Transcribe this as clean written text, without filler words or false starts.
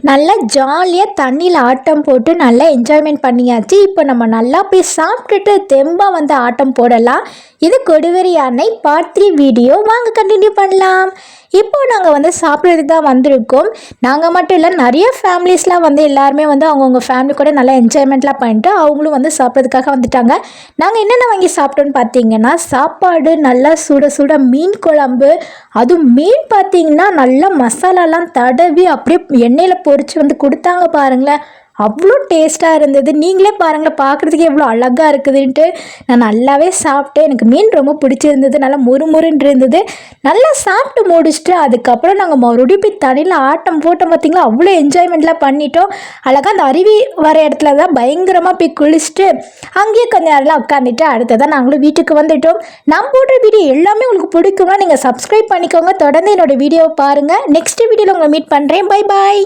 நல்லா ஜாலியாக தண்ணியில் ஆட்டம் போட்டு நல்லா என்ஜாய்மெண்ட் பண்ணியாச்சு. இப்போ நம்ம நல்லா போய் சாப்பிட்டுட்டு தெம்பாக வந்து ஆட்டம் போடலாம். இது கொடிவேரி அணை பார்ட் 3 வீடியோ. வாங்க கண்டினியூ பண்ணலாம். இப்போது நாங்கள் வந்து சாப்பிட்றதுக்கு தான் வந்திருக்கோம். நாங்கள் மட்டும் இல்லை, நிறைய ஃபேமிலிஸ்லாம் வந்து எல்லாருமே வந்து அவங்கவுங்க ஃபேமிலி கூட நல்லா என்ஜாய்மெண்ட்லாம் பண்ணிட்டு அவங்களும் வந்து சாப்பிட்றதுக்காக வந்துட்டாங்க. நாங்கள் என்னென்ன வாங்கி சாப்பிட்டோன்னு பார்த்தீங்கன்னா, சாப்பாடு நல்லா சுட சுட மீன் குழம்பு, அதுவும் மீன் பார்த்தீங்கன்னா நல்லா மசாலாலாம் தடவி அப்படியே எண்ணெயில் பொரித்து வந்து கொடுத்தாங்க பாருங்களேன். அவ்வளோ டேஸ்ட்டாக இருந்தது. நீங்களே பாருங்களேன், பார்க்குறதுக்கே எவ்வளோ அழகாக இருக்குதுன்ட்டு. நான் நல்லாவே சாப்பிட்டேன். எனக்கு மீன் ரொம்ப பிடிச்சிருந்தது. நல்லா முறுமுறுன்னு இருந்தது. நல்லா சாப்பிட்டு முடிச்சுட்டு அதுக்கப்புறம் நாங்கள் மறுபடியும் போய் தண்ணியில் ஆட்டம் போட்டோம். பார்த்திங்களா, அவ்வளோ என்ஜாய்மெண்ட்லாம் பண்ணிட்டோம். அழகாக அந்த அருவி வர இடத்துல தான் பயங்கரமாக போய் குளிச்சுட்டு அங்கேயே கொஞ்சம் நேரம்லாம் உட்காந்துட்டு அடுத்ததான் நாங்களும் வீட்டுக்கு வந்துட்டோம். நான் போடுற வீடியோ எல்லாமே உங்களுக்கு பிடிக்கும்னா நீங்கள் சப்ஸ்கிரைப் பண்ணிக்கோங்க. தொடர்ந்து என்னோடய வீடியோவை பாருங்கள். நெக்ஸ்ட் வீடியோவில் உங்களை மீட் பண்ணுறேன். Bye bye.